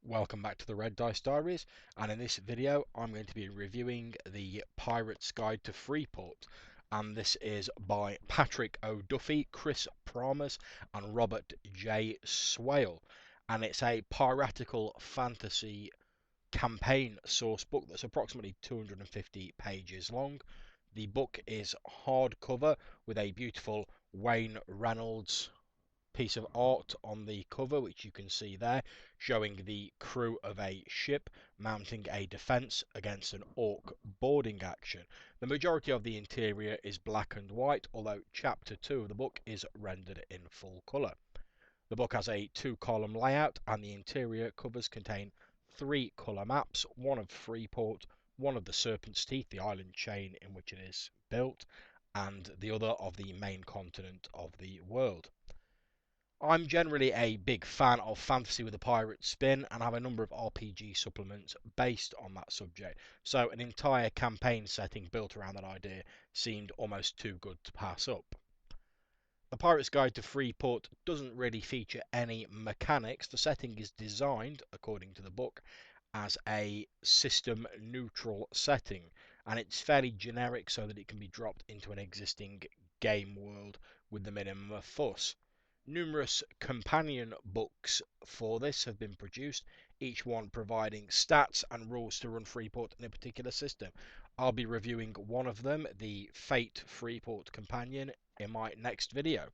Welcome back to the Red Dice Diaries, and in this video I'm going to be reviewing the Pirate's Guide to Freeport, and this is by Patrick O'Duffy, Chris Pramas and Robert J. Swale, and it's a piratical fantasy campaign source book that's approximately 250 pages long. The book is hardcover with a beautiful Wayne Reynolds piece of art on the cover, which you can see there, showing the crew of a ship mounting a defence against an orc boarding action. The majority of the interior is black and white, although chapter 2 of the book is rendered in full colour. The book has a 2-column layout, and the interior covers contain 3 colour maps, one of Freeport, one of the Serpent's Teeth, the island chain in which it is built, and the other of the main continent of the world. I'm generally a big fan of fantasy with a pirate spin and have a number of RPG supplements based on that subject, so an entire campaign setting built around that idea seemed almost too good to pass up. The Pirate's Guide to Freeport doesn't really feature any mechanics. The setting is designed, according to the book, as a system neutral setting, and it's fairly generic so that it can be dropped into an existing game world with the minimum of fuss. Numerous companion books for this have been produced, each one providing stats and rules to run Freeport in a particular system. I'll be reviewing one of them, the Fate Freeport Companion, in my next video.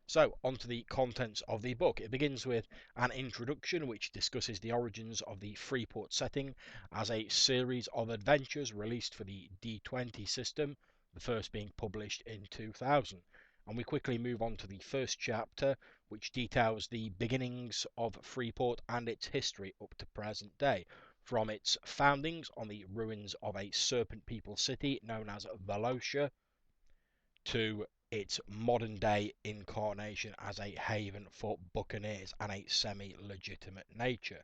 So, on to the contents of the book. It begins with an introduction which discusses the origins of the Freeport setting as a series of adventures released for the D20 system, the first being published in 2000. And we quickly move on to the first chapter, which details the beginnings of Freeport and its history up to present day, from its foundings on the ruins of a serpent people city known as Velocia to its modern day incarnation as a haven for buccaneers and a semi-legitimate nature.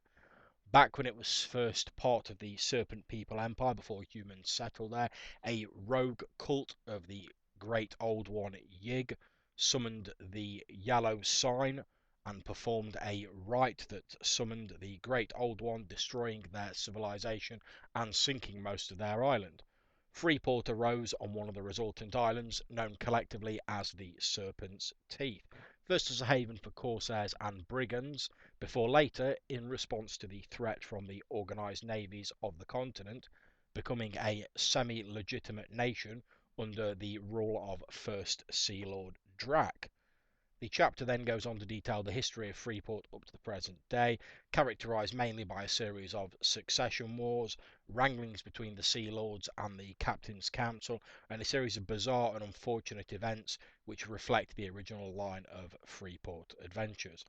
Back when it was first part of the Serpent People Empire, before humans settled there, a rogue cult of the Great Old One Yig summoned the Yellow Sign and performed a rite that summoned the Great Old One, destroying their civilization and sinking most of their island. Freeport arose on one of the resultant islands, known collectively as the Serpent's Teeth, first as a haven for corsairs and brigands, before later, in response to the threat from the organised navies of the continent, becoming a semi-legitimate nation under the rule of First Sea Lord Drac. The chapter then goes on to detail the history of Freeport up to the present day, characterised mainly by a series of succession wars, wranglings between the Sea Lords and the Captain's Council, and a series of bizarre and unfortunate events which reflect the original line of Freeport adventures.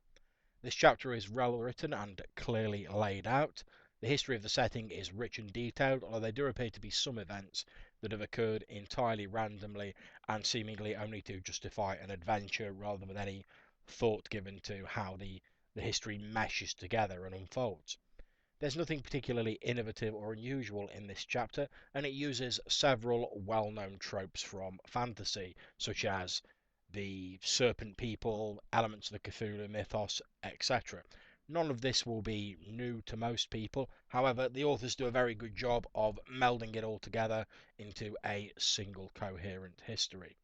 This chapter is well written and clearly laid out. The history of the setting is rich and detailed, although there do appear to be some events that have occurred entirely randomly and seemingly only to justify an adventure rather than with any thought given to how the history meshes together and unfolds. There's nothing particularly innovative or unusual in this chapter, and it uses several well-known tropes from fantasy, such as the serpent people, elements of the Cthulhu mythos, etc. None of this will be new to most people. However, the authors do a very good job of melding it all together into a single coherent history.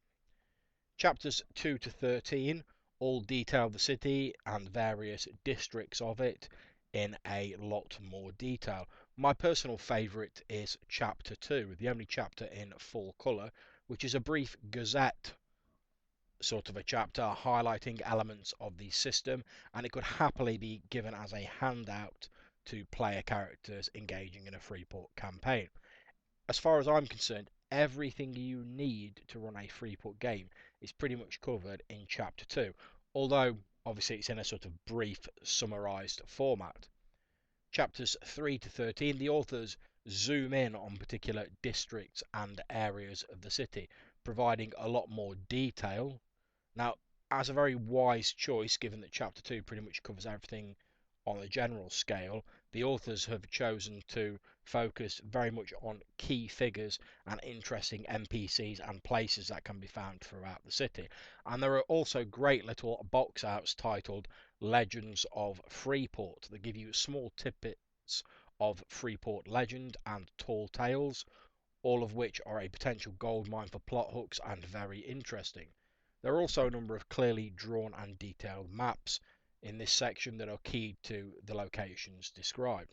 Chapters 2 to 13 all detail the city and various districts of it in a lot more detail. My personal favourite is Chapter 2, the only chapter in full colour, which is a brief gazette sort of a chapter highlighting elements of the system, and it could happily be given as a handout to player characters engaging in a Freeport campaign. As far as I'm concerned, everything you need to run a Freeport game is pretty much covered in Chapter 2, although obviously it's in a sort of brief, summarised format. Chapters 3 to 13, the authors zoom in on particular districts and areas of the city, providing a lot more detail. Now, as a very wise choice, given that Chapter 2 pretty much covers everything on a general scale, the authors have chosen to focus very much on key figures and interesting NPCs and places that can be found throughout the city. And there are also great little box outs titled Legends of Freeport that give you small tidbits of Freeport legend and tall tales, all of which are a potential goldmine for plot hooks and very interesting. There are also a number of clearly drawn and detailed maps in this section that are keyed to the locations described.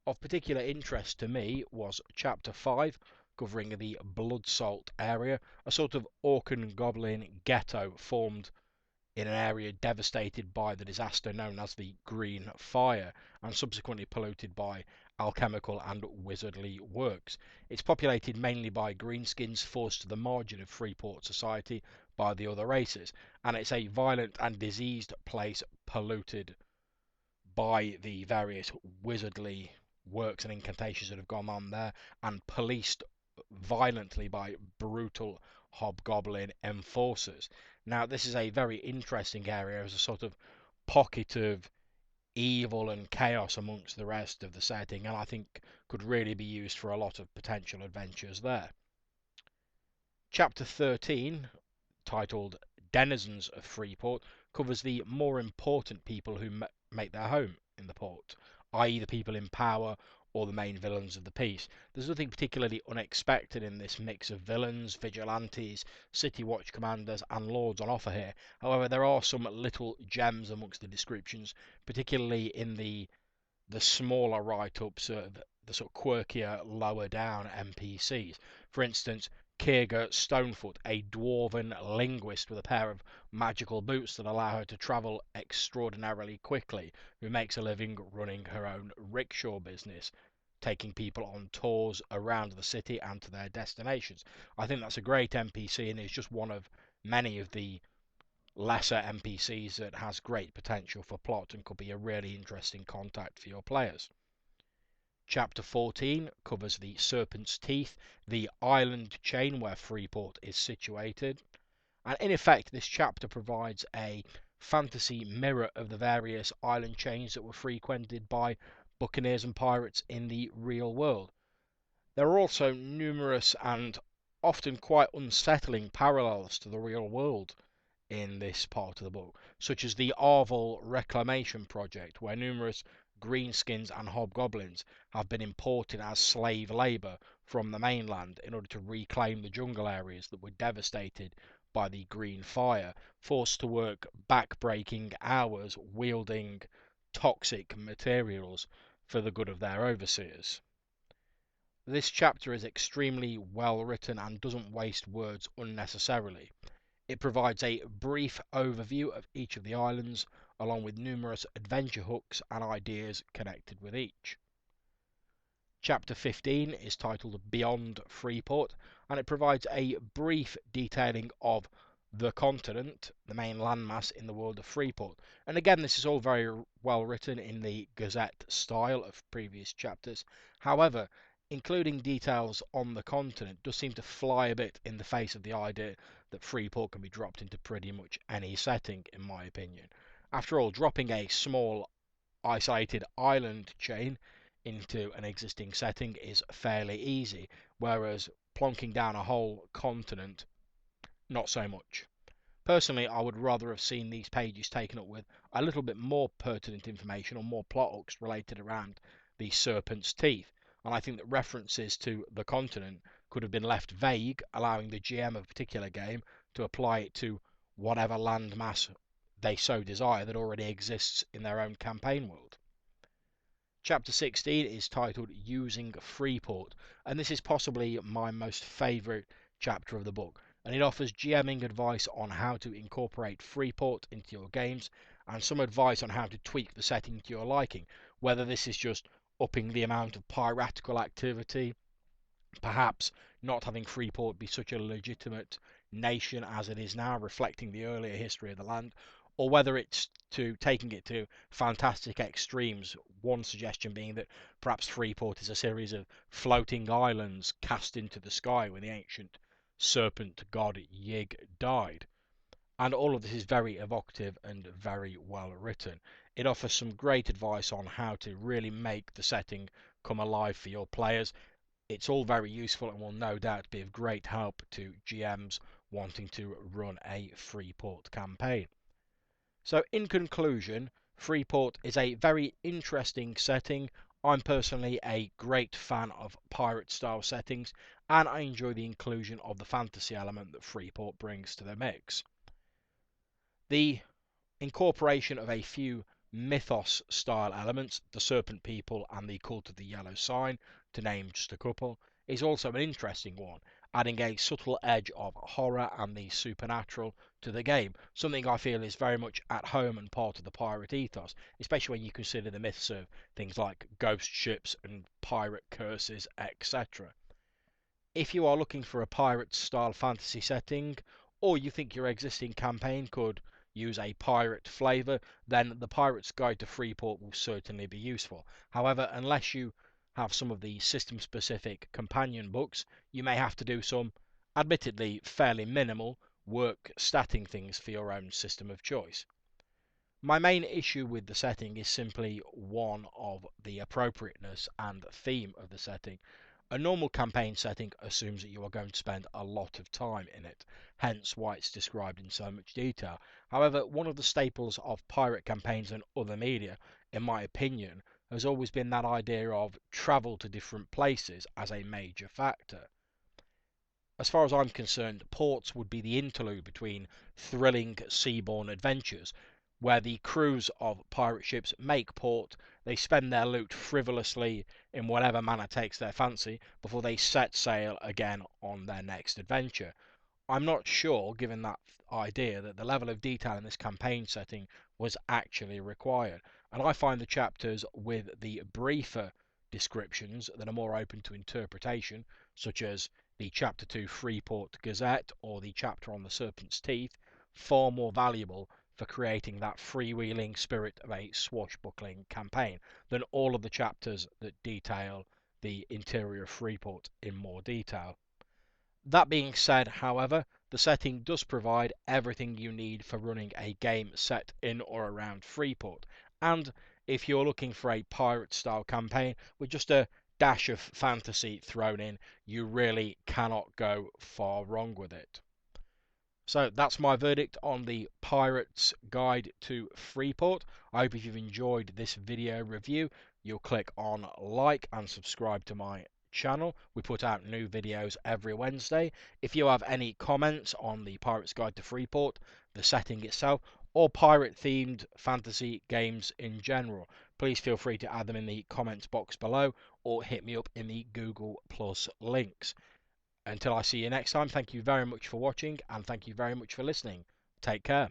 Of particular interest to me was Chapter 5, covering the Blood Salt area, a sort of orc and goblin ghetto formed in an area devastated by the disaster known as the Green Fire and subsequently polluted by alchemical and wizardly works. It's populated mainly by greenskins forced to the margin of Freeport society by the other races, and it's a violent and diseased place polluted by the various wizardly works and incantations that have gone on there and policed violently by brutal hobgoblin enforcers. Now, this is a very interesting area as a sort of pocket of evil and chaos amongst the rest of the setting, and I think could really be used for a lot of potential adventures there. Chapter 13, titled Denizens of Freeport, covers the more important people who make their home in the port, i.e., the people in power or the main villains of the piece. There's nothing particularly unexpected in this mix of villains, vigilantes, city watch commanders, and lords on offer here. However, there are some little gems amongst the descriptions, particularly in the smaller write-ups, the sort of quirkier, lower down NPCs. For instance, Kirga Stonefoot, a dwarven linguist with a pair of magical boots that allow her to travel extraordinarily quickly, who makes a living running her own rickshaw business, taking people on tours around the city and to their destinations. I think that's a great NPC and is just one of many of the lesser NPCs that has great potential for plot and could be a really interesting contact for your players. Chapter 14 covers the Serpent's Teeth, the island chain where Freeport is situated. And in effect, this chapter provides a fantasy mirror of the various island chains that were frequented by buccaneers and pirates in the real world. There are also numerous and often quite unsettling parallels to the real world in this part of the book, such as the Arvel Reclamation Project, where numerous greenskins and hobgoblins have been imported as slave labour from the mainland in order to reclaim the jungle areas that were devastated by the Green Fire, forced to work back-breaking hours wielding toxic materials for the good of their overseers. This chapter is extremely well written and doesn't waste words unnecessarily. It provides a brief overview of each of the islands, along with numerous adventure hooks and ideas connected with each. Chapter 15 is titled Beyond Freeport, and it provides a brief detailing of the continent, the main landmass in the world of Freeport. And again, this is all very well written in the Gazette style of previous chapters. However, including details on the continent does seem to fly a bit in the face of the idea that Freeport can be dropped into pretty much any setting, in my opinion. After all, dropping a small isolated island chain into an existing setting is fairly easy, whereas plonking down a whole continent, not so much. Personally, I would rather have seen these pages taken up with a little bit more pertinent information or more plot hooks related around the Serpent's Teeth, and I think that references to the continent could have been left vague, allowing the GM of a particular game to apply it to whatever landmass they so desire that already exists in their own campaign world. Chapter 16 is titled Using Freeport, and this is possibly my most favourite chapter of the book, and it offers GMing advice on how to incorporate Freeport into your games and some advice on how to tweak the setting to your liking, whether this is just upping the amount of piratical activity, perhaps not having Freeport be such a legitimate nation as it is now, reflecting the earlier history of the land, or whether it's to taking it to fantastic extremes. One suggestion being that perhaps Freeport is a series of floating islands cast into the sky when the ancient serpent god Yig died. And all of this is very evocative and very well written. It offers some great advice on how to really make the setting come alive for your players. It's all very useful and will no doubt be of great help to GMs wanting to run a Freeport campaign. So in conclusion, Freeport is a very interesting setting. I'm personally a great fan of pirate style settings, and I enjoy the inclusion of the fantasy element that Freeport brings to the mix. The incorporation of a few mythos style elements, the serpent people and the cult of the yellow sign, to name just a couple, is also an interesting one, adding a subtle edge of horror and the supernatural to the game, something I feel is very much at home and part of the pirate ethos, especially when you consider the myths of things like ghost ships and pirate curses, etc. If you are looking for a pirate style fantasy setting, or you think your existing campaign could use a pirate flavour, then the Pirate's Guide to Freeport will certainly be useful. However, unless you have some of the system specific companion books, you may have to do some, admittedly fairly minimal, work statting things for your own system of choice. My main issue with the setting is simply one of the appropriateness and theme of the setting. A normal campaign setting assumes that you are going to spend a lot of time in it, hence why it's described in so much detail. However, one of the staples of pirate campaigns and other media, in my opinion, has always been that idea of travel to different places as a major factor. As far as I'm concerned, ports would be the interlude between thrilling seaborne adventures, where the crews of pirate ships make port, they spend their loot frivolously in whatever manner takes their fancy before they set sail again on their next adventure. I'm not sure, given that idea, that the level of detail in this campaign setting was actually required, and I find the chapters with the briefer descriptions that are more open to interpretation, such as the Chapter 2 Freeport Gazette or the chapter on the Serpent's Teeth, far more valuable for creating that freewheeling spirit of a swashbuckling campaign than all of the chapters that detail the interior of Freeport in more detail. That being said, however, the setting does provide everything you need for running a game set in or around Freeport, and if you're looking for a pirate style campaign with just a dash of fantasy thrown in, you really cannot go far wrong with it. So that's my verdict on the Pirate's Guide to Freeport. I hope if you've enjoyed this video review, you'll click on like and subscribe to my channel. We put out new videos every Wednesday. If you have any comments on the Pirate's Guide to Freeport, the setting itself, or pirate themed fantasy games in general, please feel free to add them in the comments box below or hit me up in the Google Plus links. Until I see you next time, thank you very much for watching and thank you very much for listening. Take care.